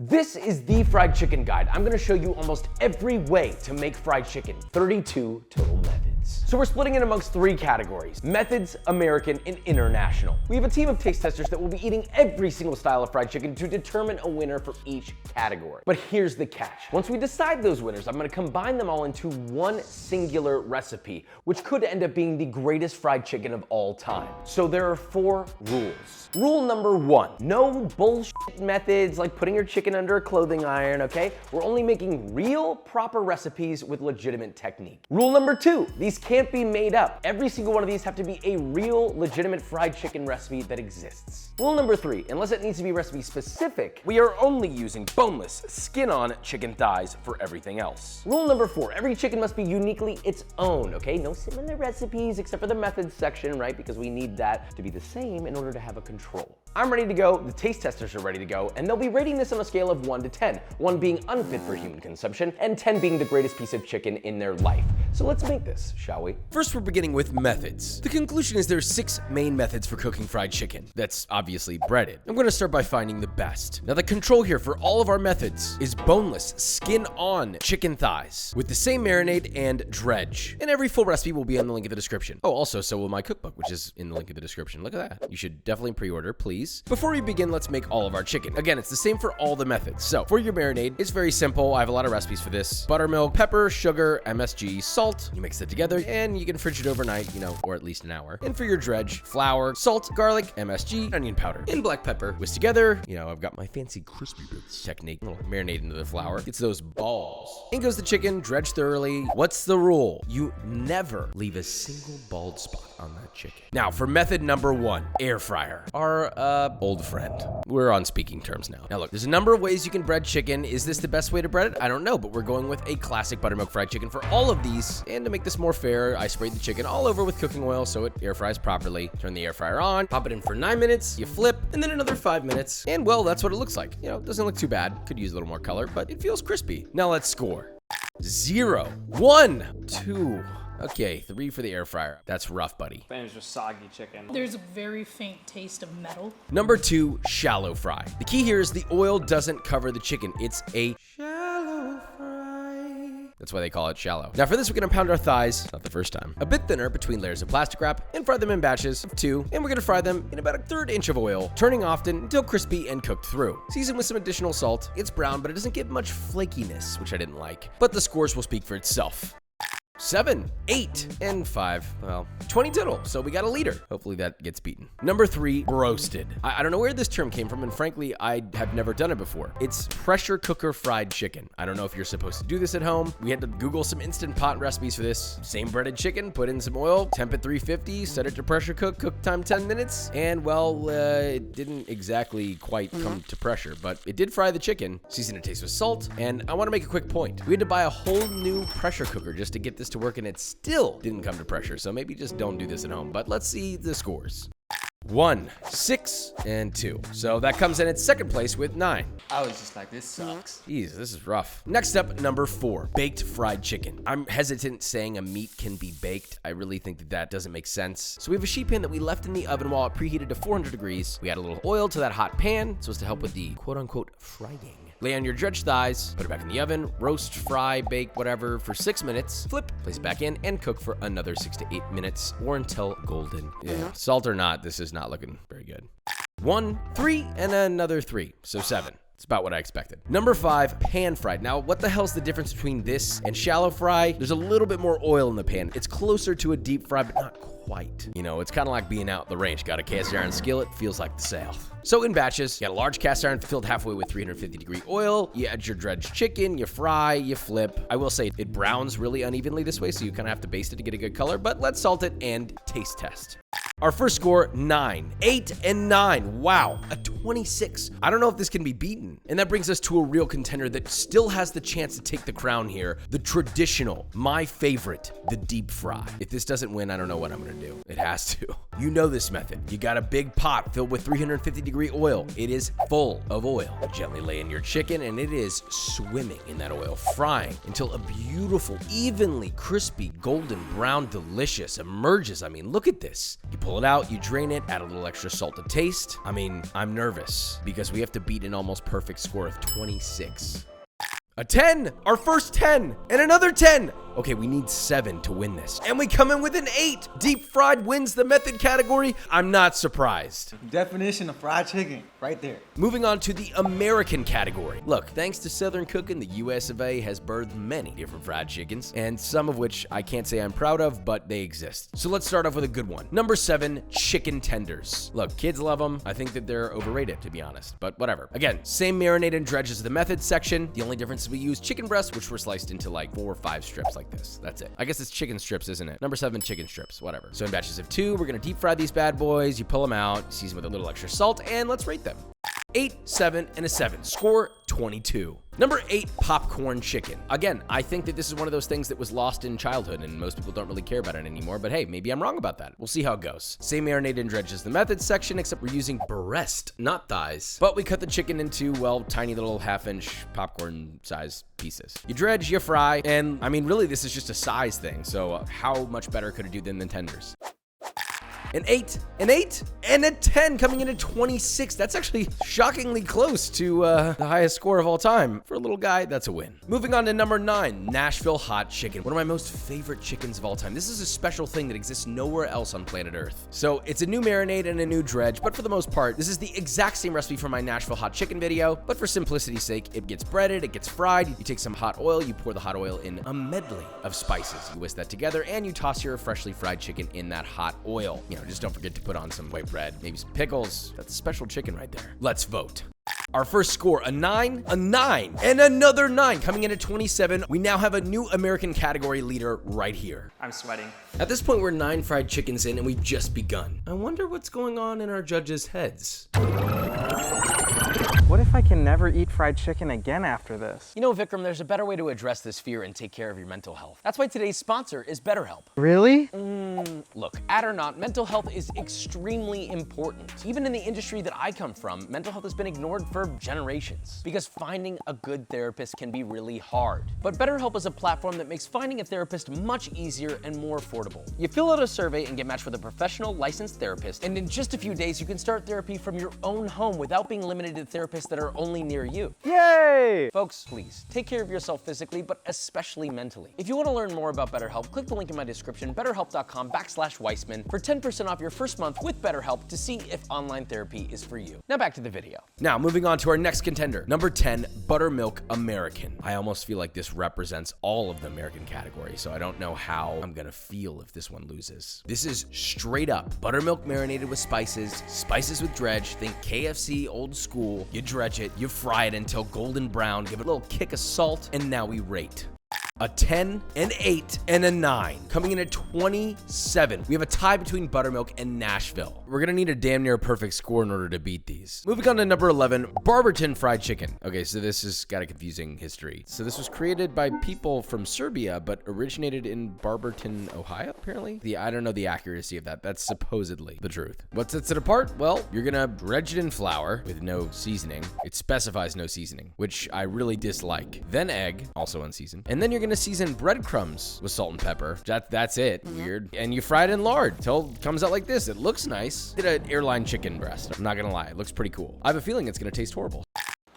This is the fried chicken guide. I'm gonna show you almost every way to make fried chicken, 32 total methods. So we're splitting it amongst 3 categories: methods, American, and international. We have a team of taste testers that will be eating every single style of fried chicken to determine a winner for each category. But here's the catch. Once we decide those winners, I'm gonna combine them all into one singular recipe, which could end up being the greatest fried chicken of all time. So there are 4 rules. Rule number 1, no bullshit methods like putting your chicken under a clothing iron, okay? We're only making real, proper recipes with legitimate technique. Rule number 2, these can't be made up. Every single one of these have to be a real, legitimate fried chicken recipe that exists. Rule number 3, unless it needs to be recipe specific, we are only using boneless, skin-on chicken thighs for everything else. Rule number 4, every chicken must be uniquely its own, okay? No similar recipes except for the methods section, right? Because we need that to be the same in order to have a control. I'm ready to go, the taste testers are ready to go, and they'll be rating this on a scale of 1 to 10, 1 being unfit for human consumption, and 10 being the greatest piece of chicken in their life. So let's make this, shall we? First, we're beginning with methods. The conclusion is there's 6 main methods for cooking fried chicken. That's obviously breaded. I'm gonna start by finding the best. Now the control here for all of our methods is boneless, skin-on chicken thighs with the same marinade and dredge. And every full recipe will be on the link in the description. Oh, also, so will my cookbook, which is in the link in the description. Look at that. You should definitely pre-order, please. Before we begin, let's make all of our chicken. Again, it's the same for all the methods. So for your marinade, it's very simple. I have a lot of recipes for this. Buttermilk, pepper, sugar, MSG, salt. You mix it together and you can fridge it overnight, or at least an hour. And for your dredge, flour, salt, garlic, MSG, onion powder, and black pepper. Whisk together. I've got my fancy crispy bits technique. A little marinade into the flour. Gets those balls. In goes the chicken, dredge thoroughly. What's the rule? You never leave a single bald spot on that chicken. Now for method number 1, air fryer. Our old friend. We're on speaking terms now. Now look, there's a number of ways you can bread chicken. Is this the best way to bread it? I don't know, but we're going with a classic buttermilk fried chicken for all of these. And to make this more fair, I sprayed the chicken all over with cooking oil so it air fries properly. Turn the air fryer on, pop it in for 9 minutes, you flip, and then another 5 minutes. And well, that's what it looks like. It doesn't look too bad. Could use a little more color, but it feels crispy. Now let's score. 0, 1, 2. Okay, 3 for the air fryer. That's rough, buddy. It's just soggy chicken. There's a very faint taste of metal. Number 2, shallow fry. The key here is the oil doesn't cover the chicken. It's a shallow fry. That's why they call it shallow. Now for this, we're gonna pound our thighs, not the first time, a bit thinner between layers of plastic wrap and fry them in batches of 2. And we're gonna fry them in about a 1/3 inch of oil, turning often until crispy and cooked through. Season with some additional salt. It's brown, but it doesn't give much flakiness, which I didn't like. But the scores will speak for itself. 7, 8, and 5. Well, 20 total, so we got a leader. Hopefully that gets beaten. Number 3, roasted. I don't know where this term came from, and frankly, I have never done it before. It's pressure cooker fried chicken. I don't know if you're supposed to do this at home. We had to Google some Instant Pot recipes for this. Same breaded chicken, put in some oil, temp at 350, set it to pressure cook time 10 minutes, and well, it didn't exactly quite come to pressure, but it did fry the chicken. Season and taste with salt, and I want to make a quick point. We had to buy a whole new pressure cooker just to get this to work, and it still didn't come to pressure, so maybe just don't do this at home. But let's see the scores. 1, 6, and 2. So that comes in at second place with 9. I was just like, this sucks. Jeez, this is rough. Next up, number 4, baked fried chicken. I'm hesitant saying a meat can be baked. I really think that doesn't make sense. So we have a sheet pan that we left in the oven while it preheated to 400 degrees. We add a little oil to that hot pan, so as to help with the quote-unquote frying. Lay on your dredged thighs, put it back in the oven, roast, fry, bake, whatever, for 6 minutes, flip, place it back in, and cook for another 6 to 8 minutes, or until golden. Yeah, salt or not, this is not looking very good. 1, 3, and another 3, so 7. It's about what I expected. Number 5, pan fried. Now, what the hell's the difference between this and shallow fry? There's a little bit more oil in the pan. It's closer to a deep fry, but not quite. It's kind of like being out the range. Got a cast iron skillet, feels like the South. So in batches, you got a large cast iron filled halfway with 350-degree oil. You add your dredged chicken, you fry, you flip. I will say it browns really unevenly this way, so you kind of have to baste it to get a good color, but let's salt it and taste test. Our first score, 9, 8, and 9. Wow, a 26. I don't know if this can be beaten. And that brings us to a real contender that still has the chance to take the crown here. The traditional, my favorite, the deep fry. If this doesn't win, I don't know what I'm gonna do. It has to. You know this method. You got a big pot filled with 350-degree oil. It is full of oil. Gently lay in your chicken, and it is swimming in that oil, frying until a beautiful, evenly crispy, golden brown, delicious emerges. I mean, look at this. You pull it out, you drain it, add a little extra salt to taste. I mean, I'm nervous because we have to beat an almost perfect score of 26. A 10, our first 10, and another 10. Okay, we need 7 to win this. And we come in with an 8. Deep fried wins the method category. I'm not surprised. Definition of fried chicken, right there. Moving on to the American category. Look, thanks to Southern cooking, the US of A has birthed many different fried chickens, and some of which I can't say I'm proud of, but they exist. So let's start off with a good one. Number 7, chicken tenders. Look, kids love them. I think that they're overrated, to be honest, but whatever. Again, same marinade and dredge as the method section. The only difference is we use chicken breasts, which were sliced into like 4 or 5 strips like this. That's it. I guess it's chicken strips, isn't it? Number 7, chicken strips, whatever. So in batches of 2, we're gonna deep fry these bad boys. You pull them out, season with a little extra salt, and let's rate them. 8, 7, and a 7. Score 22. Number 8, popcorn chicken. Again, I think that this is one of those things that was lost in childhood and most people don't really care about it anymore, but hey, maybe I'm wrong about that. We'll see how it goes. Same marinade and dredge as the method section, except we're using breast, not thighs. But we cut the chicken into, well, tiny little half-inch popcorn size pieces. You dredge, you fry, and I mean, really, this is just a size thing, so how much better could it do than the tenders? An 8, an 8, and a 10 coming in at 26. That's actually shockingly close to the highest score of all time. For a little guy, that's a win. Moving on to number 9, Nashville hot chicken. One of my most favorite chickens of all time. This is a special thing that exists nowhere else on planet Earth. So it's a new marinade and a new dredge, but for the most part, this is the exact same recipe from my Nashville hot chicken video, but for simplicity's sake, it gets breaded, it gets fried, you take some hot oil, you pour the hot oil in a medley of spices. You whisk that together, and you toss your freshly fried chicken in that hot oil. You know, just don't forget to put on some white bread, maybe some pickles. That's special chicken right there. Let's vote. Our first score, a 9, and another 9 coming in at 27. We now have a new American category leader right here. I'm sweating. At this point, we're 9 fried chickens in and we've just begun. I wonder what's going on in our judges' heads. What if I can never eat fried chicken again after this? You know, Vikram, there's a better way to address this fear and take care of your mental health. That's why today's sponsor is BetterHelp. Really? Look, add or not, mental health is extremely important. Even in the industry that I come from, mental health has been ignored for generations because finding a good therapist can be really hard. But BetterHelp is a platform that makes finding a therapist much easier and more affordable. You fill out a survey and get matched with a professional licensed therapist, and in just a few days, you can start therapy from your own home without being limited to therapists that are only near you. Yay! Folks, please, take care of yourself physically, but especially mentally. If you want to learn more about BetterHelp, click the link in my description, betterhelp.com/Weissman, for 10% off your first month with BetterHelp to see if online therapy is for you. Now back to the video. Now, moving on to our next contender, number 10, Buttermilk American. I almost feel like this represents all of the American category, so I don't know how I'm gonna feel if this one loses. This is straight up buttermilk marinated with spices, spices with dredge, think KFC old school. You dredge it, you fry it until golden brown, give it a little kick of salt, and now we rate. A 10, an 8, and a 9. Coming in at 27. We have a tie between Buttermilk and Nashville. We're gonna need a damn near perfect score in order to beat these. Moving on to number 11, Barberton fried chicken. Okay, so this has got a confusing history. So this was created by people from Serbia, but originated in Barberton, Ohio, apparently? I don't know the accuracy of that. That's supposedly the truth. What sets it apart? Well, you're gonna dredge it in flour with no seasoning. It specifies no seasoning, which I really dislike. Then egg, also unseasoned. And then you're gonna season breadcrumbs with salt and pepper. That's it. Weird. And you fry it in lard till it comes out like this. It looks nice. Did an airline chicken breast. I'm not gonna lie. It looks pretty cool. I have a feeling it's gonna taste horrible.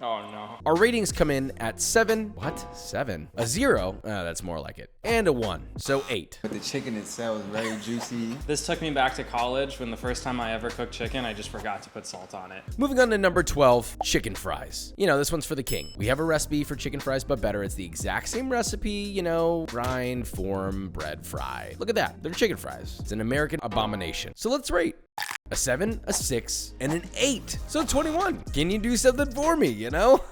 Oh no. Our ratings come in at 7. What? 7? A 0? That's more like it. And a 1. So 8. But the chicken itself is very juicy. This took me back to college when the first time I ever cooked chicken, I just forgot to put salt on it. Moving on to number 12, chicken fries. You know, this one's for the king. We have a recipe for chicken fries, but better. It's the exact same recipe, you know, grind, form, bread, fry. Look at that. They're chicken fries. It's an American abomination. So let's rate. A 7, a 6, and an 8. So 21. Can you do something for me, you know?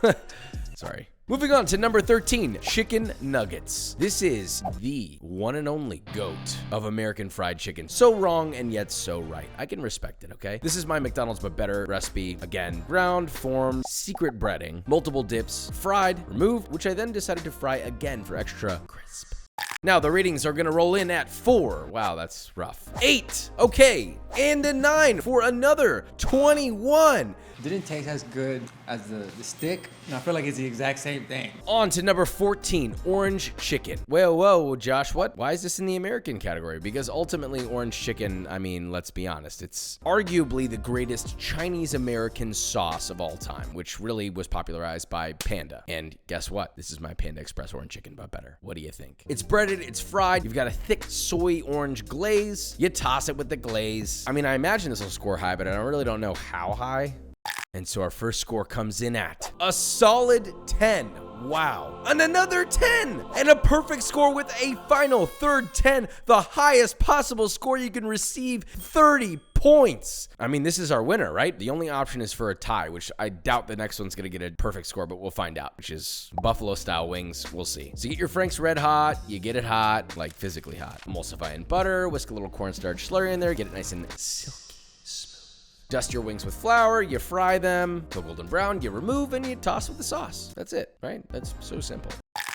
Sorry. Moving on to number 13, chicken nuggets. This is the one and only GOAT of American fried chicken. So wrong and yet so right. I can respect it, okay? This is my McDonald's but better recipe. Again, ground, form, secret breading, multiple dips, fried, removed, which I then decided to fry again for extra crisp. Now the ratings are gonna roll in at 4. Wow, that's rough. 8, okay, and a 9 for another 21. Didn't taste as good as the stick. And I feel like it's the exact same thing. On to number 14, orange chicken. Whoa, Josh, what? Why is this in the American category? Because ultimately, orange chicken, I mean, let's be honest, it's arguably the greatest Chinese-American sauce of all time, which really was popularized by Panda. And guess what? This is my Panda Express orange chicken, but better. What do you think? It's breaded, it's fried, you've got a thick soy orange glaze, you toss it with the glaze. I mean, I imagine this will score high, but I really don't know how high. And so our first score comes in at a solid 10. Wow. And another 10. And a perfect score with a final third 10. The highest possible score you can receive, 30 points. I mean, this is our winner, right? The only option is for a tie, which I doubt the next one's gonna get a perfect score, but we'll find out, which is buffalo style wings. We'll see. So you get your Frank's Red Hot, you get it hot, like physically hot. Emulsify in butter, whisk a little cornstarch slurry in there, get it nice and silky. Dust your wings with flour, you fry them till golden brown, you remove, and you toss with the sauce. That's it, right? That's so simple.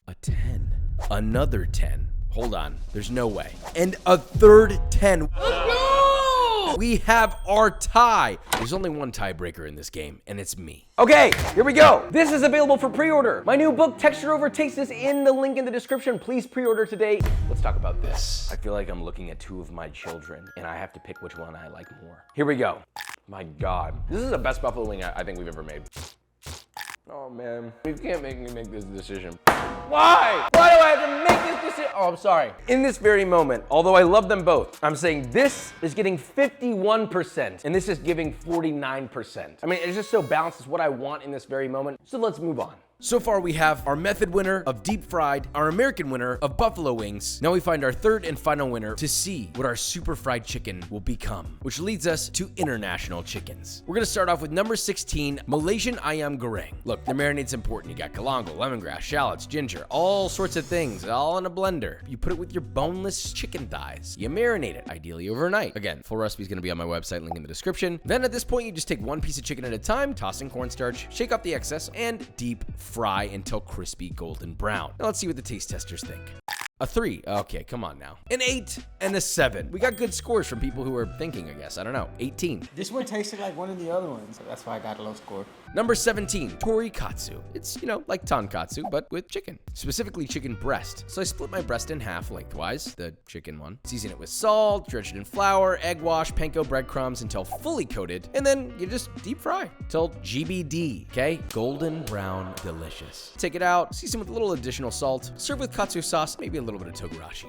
A 10. Another 10. Hold on. There's no way. And a third 10. Let's go! We have our tie. There's only one tiebreaker in this game, and it's me. Okay, here we go. This is available for pre-order. My new book, Texture Over Taste, is in the link in the description. Please pre-order today. Let's talk about this. I feel like I'm looking at two of my children, and I have to pick which one I like more. Here we go. My God. This is the best buffalo wing I think we've ever made. Oh man, you can't make me make this decision. Why? Why do I have to make this decision? Oh, I'm sorry. In this very moment, although I love them both, I'm saying this is getting 51% and this is giving 49%. I mean, it's just so balanced. It's what I want in this very moment. So let's move on. So far, we have our method winner of deep fried, our American winner of buffalo wings. Now we find our third and final winner to see what our super fried chicken will become, which leads us to international chickens. We're gonna start off with number 16, Malaysian ayam goreng. Look, the marinade's important. You got galangal, lemongrass, shallots, ginger, all sorts of things, all in a blender. You put it with your boneless chicken thighs. You marinate it, ideally overnight. Again, full recipe is gonna be on my website, link in the description. Then at this point, you just take one piece of chicken at a time, toss in cornstarch, shake off the excess, and deep fry until crispy golden brown. Now let's see what the taste testers think. A 3. Okay, come on now. An 8 and a 7. We got good scores from people who were thinking, I guess. I don't know. 18. This one tasted like one of the other ones, so that's why I got a low score. Number 17, torikatsu. It's, you know, like tonkatsu, but with chicken. Specifically chicken breast. So I split my breast in half lengthwise, the chicken one. Season it with salt, dredge it in flour, egg wash, panko breadcrumbs until fully coated, and then you just deep fry till GBD, okay? Golden brown, delicious. Take it out, season with a little additional salt, serve with katsu sauce, maybe a little bit of togarashi.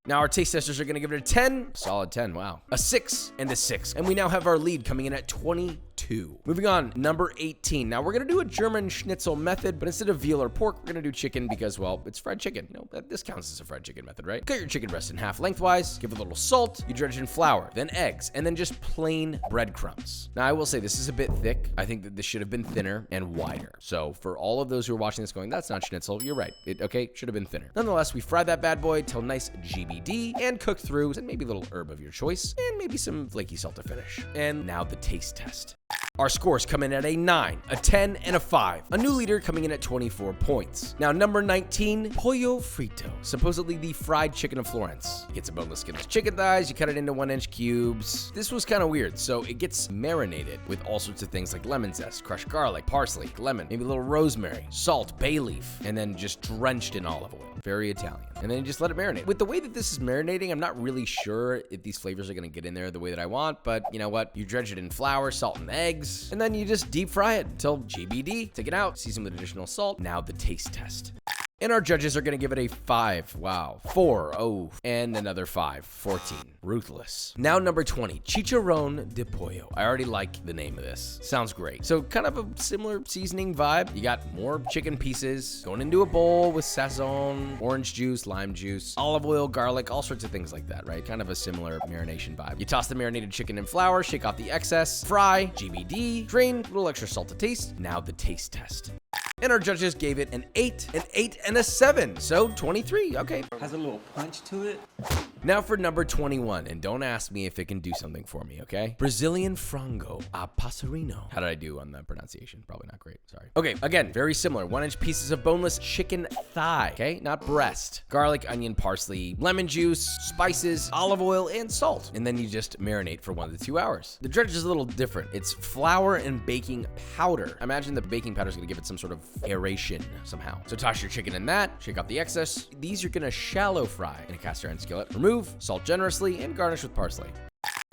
Now our taste testers are gonna give it a 10, solid 10, wow. A 6 and a 6, and we now have our lead coming in at 22. Moving on, number 18. Now we're gonna do a German schnitzel method, but instead of veal or pork, we're gonna do chicken because, well, it's fried chicken. You know, this counts as a fried chicken method, right? Cut your chicken breast in half lengthwise, give it a little salt, you dredge it in flour, then eggs, and then just plain breadcrumbs. Now I will say this is a bit thick. I think that this should have been thinner and wider. So for all of those who are watching this going, that's not schnitzel, you're right. It, okay, should have been thinner. Nonetheless, we fry that bad boy till nice GBD and cook through, and maybe a little herb of your choice, and maybe some flaky salt to finish. And now the taste test. Our scores come in at a 9, a 10, and a 5. A new leader coming in at 24 points. Now, number 19, pollo frito. Supposedly the fried chicken of Florence. You get some boneless skinless chicken thighs, you cut it into 1-inch cubes. This was kind of weird, so it gets marinated with all sorts of things like lemon zest, crushed garlic, parsley, lemon, maybe a little rosemary, salt, bay leaf, and then just drenched in olive oil. Very Italian. And then you just let it marinate. With the way that this is marinating, I'm not really sure if these flavors are gonna get in there the way that I want, but you know what? You dredge it in flour, salt, and eggs, and then you just deep fry it until GBD. Take it out, season with additional salt. Now the taste test. And our judges are gonna give it a 5. Wow. 4. Oh. And another 5. 14. Ruthless. Now number 20. Chicharrón de pollo. I already like the name of this. Sounds great. So kind of a similar seasoning vibe. You got more chicken pieces going into a bowl with sazon, orange juice, lime juice, olive oil, garlic, all sorts of things like that, right? Kind of a similar marination vibe. You toss the marinated chicken in flour, shake off the excess, fry, GBD, drain, a little extra salt to taste. Now the taste test. And our judges gave it an 8, an 8, and a 7. So 23, okay. Has a little punch to it. Now for number 21, and don't ask me if it can do something for me, okay? Brazilian frango a passarinho. How did I do on the pronunciation? Probably not great, sorry. Okay, again, very similar. 1-inch pieces of boneless chicken thigh, okay? Not breast. Garlic, onion, parsley, lemon juice, spices, olive oil, and salt. And then you just marinate for 1 to 2 hours. The dredge is a little different. It's flour and baking powder. Imagine the baking powder is gonna give it some sort of aeration somehow. So toss your chicken in that, shake off the excess. These you're gonna shallow fry in a cast iron skillet. Remove, salt generously, and garnish with parsley.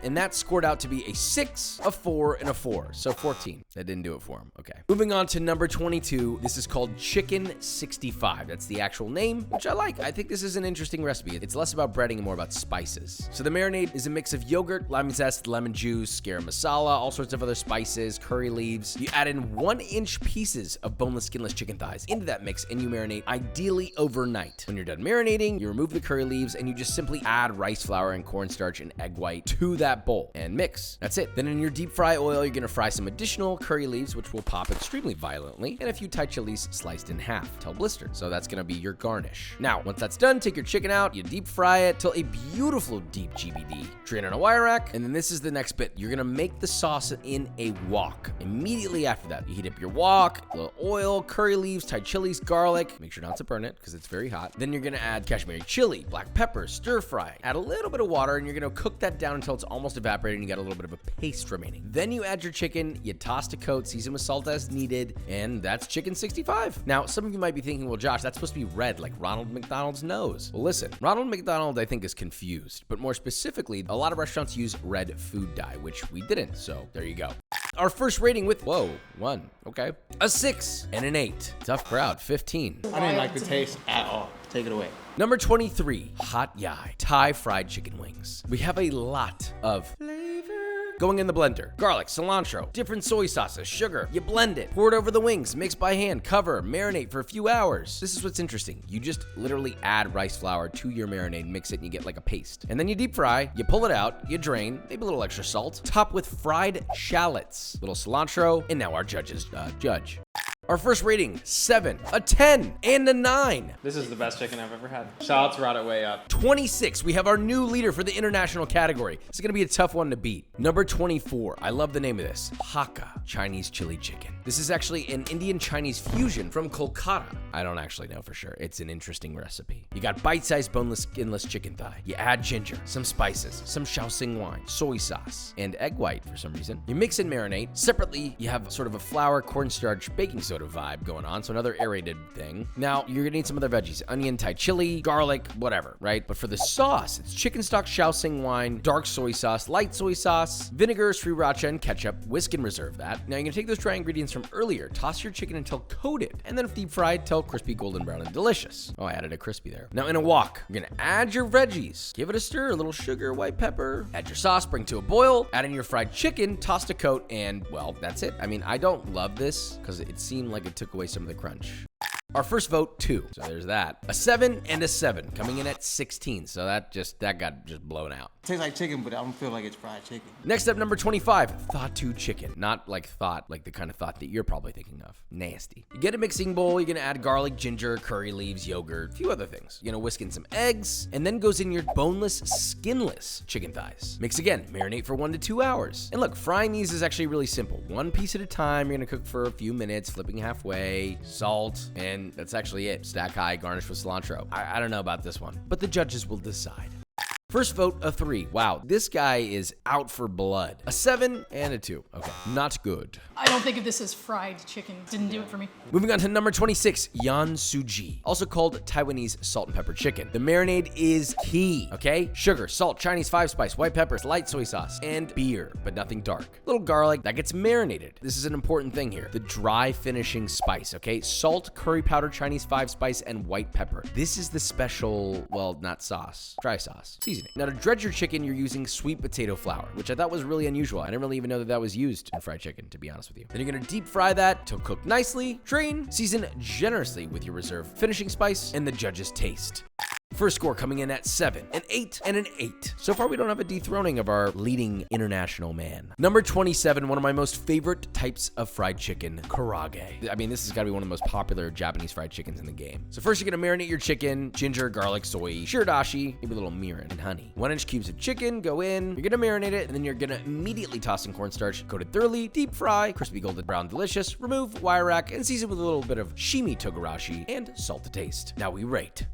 And that scored out to be a 6, a 4, and a 4. So 14. That didn't do it for him. Okay. Moving on to number 22. This is called Chicken 65. That's the actual name, which I like. I think this is an interesting recipe. It's less about breading and more about spices. So the marinade is a mix of yogurt, lime zest, lemon juice, garam masala, all sorts of other spices, curry leaves. You add in 1-inch pieces of boneless, skinless chicken thighs into that mix, and you marinate ideally overnight. When you're done marinating, you remove the curry leaves, and you just simply add rice flour and cornstarch and egg white to that bowl and mix. That's it. Then in your deep fry oil, you're gonna fry some additional curry leaves, which will pop extremely violently, and a few Thai chilies sliced in half till blistered. So that's gonna be your garnish. Now, once that's done, take your chicken out, you deep fry it till a beautiful deep GBD. Drain on a wire rack, and then this is the next bit. You're gonna make the sauce in a wok. Immediately after that, you heat up your wok, a little oil, curry leaves, Thai chilies, garlic. Make sure not to burn it because it's very hot. Then you're gonna add Kashmiri chili, black pepper, stir fry. Add a little bit of water, and you're gonna cook that down until it's almost evaporated and you got a little bit of a paste remaining. Then you add your chicken, you toss to coat, season with salt as needed, and that's Chicken 65. Now, some of you might be thinking, well, Josh, that's supposed to be red like Ronald McDonald's nose. Well, listen, Ronald McDonald, I think, is confused, but more specifically, a lot of restaurants use red food dye, which we didn't, so there you go. Our first rating with, 1, okay, a 6 and an 8. Tough crowd, 15. I didn't like the taste at all. Take it away. Number 23, Hot Yai Thai fried chicken wings. We have a lot of flavor going in the blender. Garlic, cilantro, different soy sauces, sugar. You blend it, pour it over the wings, mix by hand, cover, marinate for a few hours. This is what's interesting. You just literally add rice flour to your marinade, mix it, and you get like a paste. And then you deep fry, you pull it out, you drain, maybe a little extra salt, top with fried shallots, little cilantro, and now our judges judge. Our first rating, 7, a 10, and a 9. This is the best chicken I've ever had. Shallots brought it way up. 26, we have our new leader for the international category. This is gonna be a tough one to beat. Number 24, I love the name of this, Hakka Chinese chili chicken. This is actually an Indian-Chinese fusion from Kolkata. I don't actually know for sure. It's an interesting recipe. You got bite-sized boneless, skinless chicken thigh. You add ginger, some spices, some Shaoxing wine, soy sauce, and egg white for some reason. You mix and marinate. Separately, you have sort of a flour, cornstarch, baking soda vibe going on, so another aerated thing. Now, you're gonna need some other veggies, onion, Thai chili, garlic, whatever, right? But for the sauce, it's chicken stock, Shaoxing wine, dark soy sauce, light soy sauce, vinegar, sriracha, and ketchup. Whisk and reserve that. Now, you're gonna take those dry ingredients from earlier, toss your chicken until coated, and then deep fried till crispy, golden brown, and delicious. Oh, I added a crispy there. Now, in a wok, you're gonna add your veggies, give it a stir, a little sugar, white pepper, add your sauce, bring to a boil, add in your fried chicken, toss to coat, and, well, that's it. I mean, I don't love this because it seemed like it took away some of the crunch. Our first vote, 2. So there's that. A 7 and a 7, coming in at 16. So that got blown out. Tastes like chicken, but I don't feel like it's fried chicken. Next up, number 25, Thought-to chicken. Not like thought, like the kind of thought that you're probably thinking of. Nasty. You get a mixing bowl, you're gonna add garlic, ginger, curry leaves, yogurt, a few other things. You're gonna whisk in some eggs, and then goes in your boneless, skinless chicken thighs. Mix again, marinate for 1 to 2 hours. And look, frying these is actually really simple. 1 piece at a time, you're gonna cook for a few minutes, flipping halfway, salt, and that's actually it. Stack high, garnish with cilantro. I don't know about this one, but the judges will decide. First vote, a 3. Wow, this guy is out for blood. A 7 and a 2. Okay, not good. I don't think of this as fried chicken. Didn't do it for me. Moving on to number 26, Yan Suji, also called Taiwanese salt and pepper chicken. The marinade is key, okay? Sugar, salt, Chinese 5-spice, white peppers, light soy sauce, and beer, but nothing dark. Little garlic, that gets marinated. This is an important thing here. The dry finishing spice, okay? Salt, curry powder, Chinese 5-spice, and white pepper. This is the special, well, not sauce, dry sauce, seasoning. Now, to dredge your chicken, you're using sweet potato flour, which I thought was really unusual. I didn't really even know that that was used in fried chicken, to be honest with you. Then you're gonna deep fry that till cooked nicely, drain, season generously with your reserve finishing spice, and the judge's taste. First score coming in at 7, an 8, and an 8. So far, we don't have a dethroning of our leading international man. Number 27, one of my most favorite types of fried chicken, karaage. I mean, this has got to be one of the most popular Japanese fried chickens in the game. So first, you're gonna marinate your chicken, ginger, garlic, soy, shiradashi, maybe a little mirin, and honey. 1-inch cubes of chicken go in. You're gonna marinate it, and then you're gonna immediately toss in cornstarch, coat it thoroughly, deep fry, crispy golden brown delicious, remove, wire rack, and season with a little bit of shimi togarashi and salt to taste. Now we rate.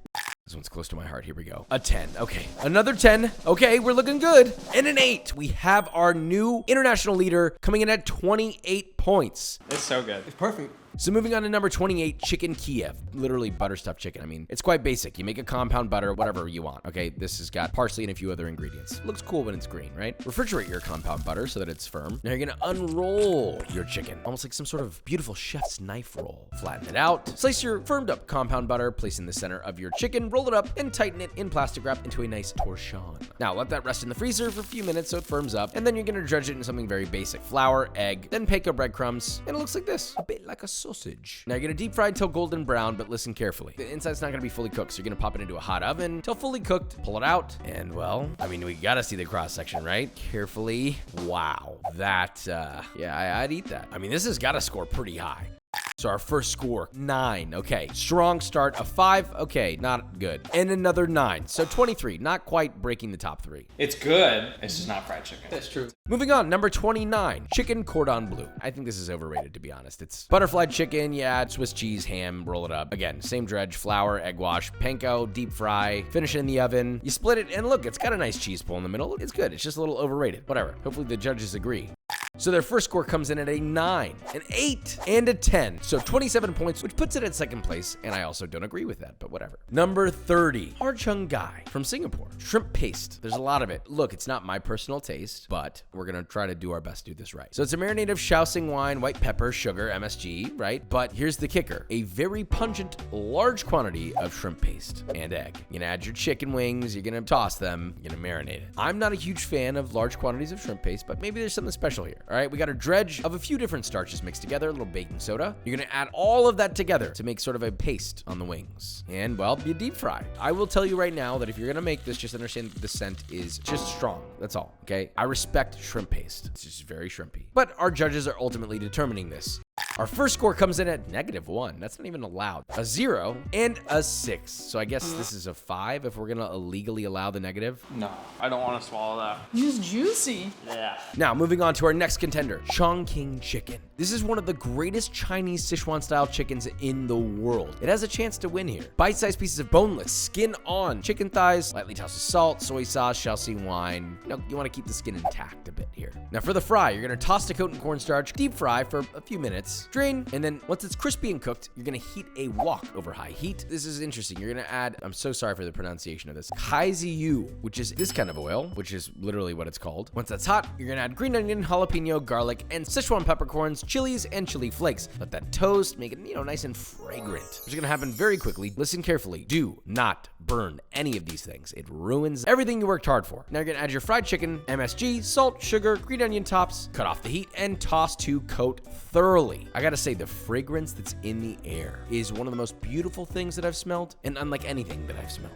This one's close to my heart. Here we go. A 10. Okay. Another 10. Okay, we're looking good. And an 8. We have our new international leader coming in at 28 points. It's so good. It's perfect. So moving on to number 28, chicken Kiev. Literally butter stuffed chicken. I mean, it's quite basic. You make a compound butter, whatever you want. Okay, this has got parsley and a few other ingredients. Looks cool when it's green, right? Refrigerate your compound butter so that it's firm. Now you're gonna unroll your chicken, almost like some sort of beautiful chef's knife roll. Flatten it out. Slice your firmed up compound butter, place in the center of your chicken, roll it up, and tighten it in plastic wrap into a nice torchon. Now let that rest in the freezer for a few minutes so it firms up, and then you're gonna dredge it in something very basic. Flour, egg, then panko breadcrumbs, and it looks like this. A bit like a sausage. Now you're gonna deep fry until golden brown, but listen carefully. The inside's not gonna be fully cooked, so you're gonna pop it into a hot oven until fully cooked, pull it out, and well, I mean, we gotta see the cross section, right? Carefully. Wow. That, yeah, I'd eat that. I mean, this has gotta score pretty high. So our first score, 9. Okay, strong start. A 5. Okay, not good. And another 9. So 23, not quite breaking the top 3. It's good. It's just not fried chicken. That's true. Moving on, number 29, chicken cordon bleu. I think this is overrated, to be honest. It's butterflied chicken, you add Swiss cheese, ham, roll it up. Again, same dredge, flour, egg wash, panko, deep fry, finish it in the oven. You split it, and look, it's got a nice cheese pull in the middle. It's good. It's just a little overrated. Whatever. Hopefully the judges agree. So their first score comes in at a 9, an 8, and a 10. So 27 points, which puts it at second place, and I also don't agree with that, but whatever. Number 30, Har Chung Gai from Singapore. Shrimp paste. There's a lot of it. Look, it's not my personal taste, but we're gonna try to do our best to do this right. So it's a marinade of Shaoxing wine, white pepper, sugar, MSG, right? But here's the kicker. A very pungent, large quantity of shrimp paste and egg. You're gonna add your chicken wings, you're gonna toss them, you're gonna marinate it. I'm not a huge fan of large quantities of shrimp paste, but maybe there's something special here. All right, we got a dredge of a few different starches mixed together, a little baking soda. You're gonna add all of that together to make sort of a paste on the wings. And well, you deep fry. I will tell you right now that if you're gonna make this, just understand that the scent is just strong. That's all, okay? I respect shrimp paste. It's just very shrimpy. But our judges are ultimately determining this. Our first score comes in at -1. That's not even allowed. A 0 and a 6. So I guess this is a 5 if we're gonna illegally allow the negative. No, I don't want to swallow that. It's juicy. Yeah. Now, moving on to our next contender, Chongqing chicken. This is one of the greatest Chinese Sichuan-style chickens in the world. It has a chance to win here. Bite-sized pieces of boneless, skin-on chicken thighs, lightly tossed with salt, soy sauce, Shaoxing wine. You want to keep the skin intact a bit here. Now, for the fry, you're going to toss the coat in cornstarch, deep fry for a few minutes, drain, and then once it's crispy and cooked, you're going to heat a wok over high heat. This is interesting. You're going to add, I'm so sorry for the pronunciation of this, kaiziyu, which is this kind of oil, which is literally what it's called. Once that's hot, you're going to add green onion, jalapeno, garlic, and Sichuan peppercorns, chilies, and chili flakes. Let that toast, make it, nice and fragrant. Which is gonna happen very quickly. Listen carefully. Do not burn any of these things. It ruins everything you worked hard for. Now you're gonna add your fried chicken, MSG, salt, sugar, green onion tops, cut off the heat, and toss to coat thoroughly. I gotta say, the fragrance that's in the air is one of the most beautiful things that I've smelled, and unlike anything that I've smelled.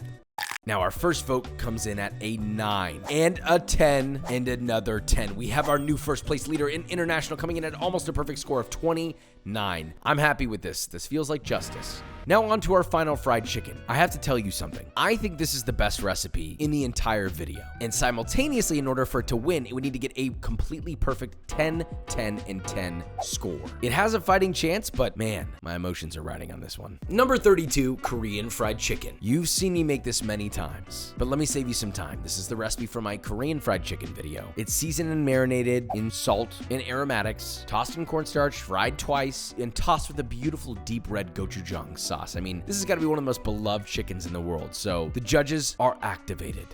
Now, our first vote comes in at a 9 and a 10 and another 10. We have our new first place leader in international coming in at almost a perfect score of 29. I'm happy with this. This feels like justice. Now on to our final fried chicken. I have to tell you something. I think this is the best recipe in the entire video. And simultaneously, in order for it to win, it would need to get a completely perfect 10, 10, and 10 score. It has a fighting chance, but man, my emotions are riding on this one. Number 32, Korean fried chicken. You've seen me make this many times, but let me save you some time. This is the recipe for my Korean fried chicken video. It's seasoned and marinated in salt and aromatics, tossed in cornstarch, fried twice, and tossed with a beautiful deep red gochujang sauce. I mean, this has got to be one of the most beloved chickens in the world, so the judges are activated.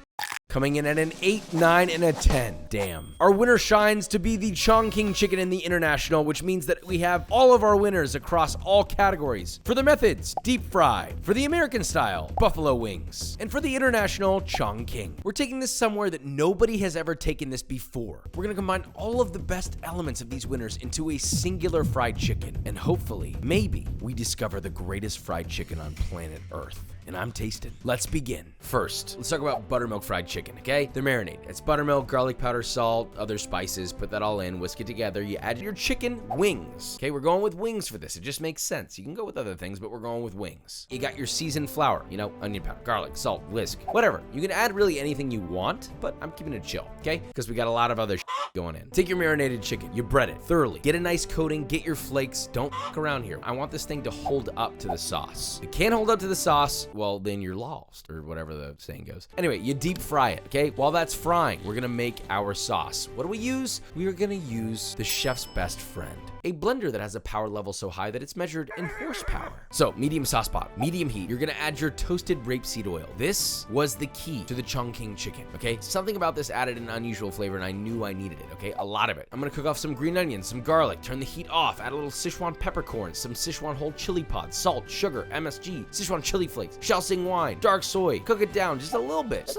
Coming in at an 8, 9, and a 10. Damn. Our winner shines to be the Chongqing chicken in the international, which means that we have all of our winners across all categories. For the methods, deep fry. For the American style, buffalo wings. And for the international, Chongqing. We're taking this somewhere that nobody has ever taken this before. We're gonna combine all of the best elements of these winners into a singular fried chicken. And hopefully, maybe, we discover the greatest fried chicken on planet Earth. and I'm tasting. Let's begin. First, let's talk about buttermilk fried chicken, okay? They're marinated. It's buttermilk, garlic powder, salt, other spices. Put that all in, whisk it together. You add your chicken wings. Okay, we're going with wings for this. It just makes sense. You can go with other things, but we're going with wings. You got your seasoned flour, you know, onion powder, garlic, salt, whisk, whatever. You can add really anything you want, but I'm keeping it chill, okay? Because we got a lot of other going in. Take your marinated chicken, you bread it thoroughly. Get a nice coating, get your flakes. Don't around here. I want this thing to hold up to the sauce. If it can't hold up to the sauce, well, then you're lost, or whatever the saying goes. Anyway, you deep fry it, okay? While that's frying, we're gonna make our sauce. What do we use? We are gonna use the chef's best friend. A blender that has a power level so high that it's measured in horsepower. So, medium sauce pot, medium heat. You're gonna add your toasted rapeseed oil. This was the key to the Chongqing chicken, okay? Something about this added an unusual flavor and I knew I needed it, okay? A lot of it. I'm gonna cook off some green onions, some garlic, turn the heat off, add a little Sichuan peppercorns, some Sichuan whole chili pods, salt, sugar, MSG, Sichuan chili flakes, Shaoxing wine, dark soy. Cook it down just a little bit,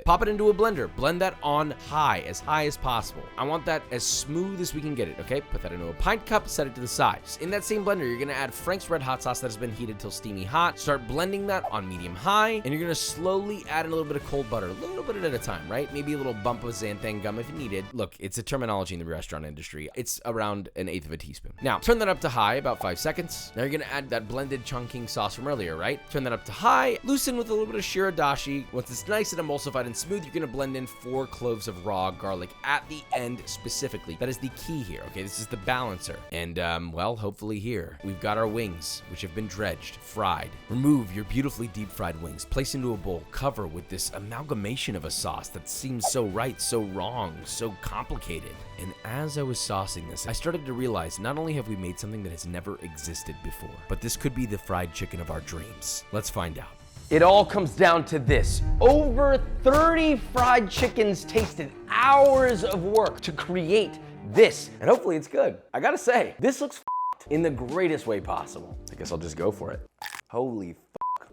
Pop it into a blender. Blend that on high as possible. I want that as smooth as we can get it, okay? Put that into a pint cup, set it to the side. In that same blender, you're gonna add Frank's red hot sauce that has been heated till steamy hot. Start blending that on medium high, and you're gonna slowly add in a little bit of cold butter, a little bit at a time, right? Maybe a little bump of xanthan gum if needed. Look, it's a terminology in the restaurant industry. It's around 1/8 of a teaspoon. Now, turn that up to high, about 5 seconds. Now you're gonna add that blended Chongqing sauce from earlier, right? Turn that up to high, loosen with a little bit of shiradashi. Once it's nice and emulsified and smooth, you're gonna blend in 4 cloves of raw garlic at the end specifically. That is the key here, okay? This is the balancer. And, well, hopefully here, we've got our wings, which have been dredged, fried. Remove your beautifully deep fried wings, place into a bowl, cover with this amalgamation of a sauce that seems so right, so wrong, so complicated. And as I was saucing this, I started to realize not only have we made something that has never existed before, but this could be the fried chicken of our dreams. Let's find out. It all comes down to this. Over 30 fried chickens tasted, hours of work to create this, and hopefully it's good. I gotta say, this looks in the greatest way possible. I guess I'll just go for it. Holy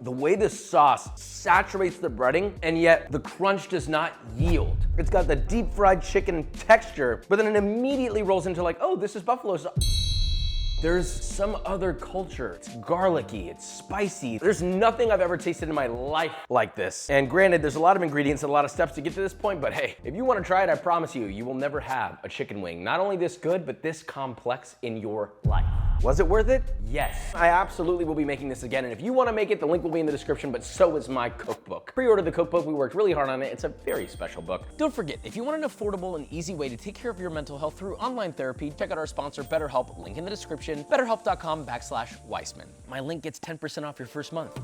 the way the sauce saturates the breading, and yet the crunch does not yield. It's got the deep fried chicken texture, but then it immediately rolls into like, oh, this is buffalo sauce. There's some other culture. It's garlicky, it's spicy. There's nothing I've ever tasted in my life like this. And granted, there's a lot of ingredients and a lot of steps to get to this point, but hey, if you want to try it, I promise you, you will never have a chicken wing. Not only this good, but this complex in your life. Was it worth it? Yes. I absolutely will be making this again, and if you want to make it, the link will be in the description, but so is my cookbook. Pre-order the cookbook, we worked really hard on it. It's a very special book. Don't forget, if you want an affordable and easy way to take care of your mental health through online therapy, check out our sponsor, BetterHelp, link in the description, betterhelp.com/Weissman. My link gets 10% off your first month.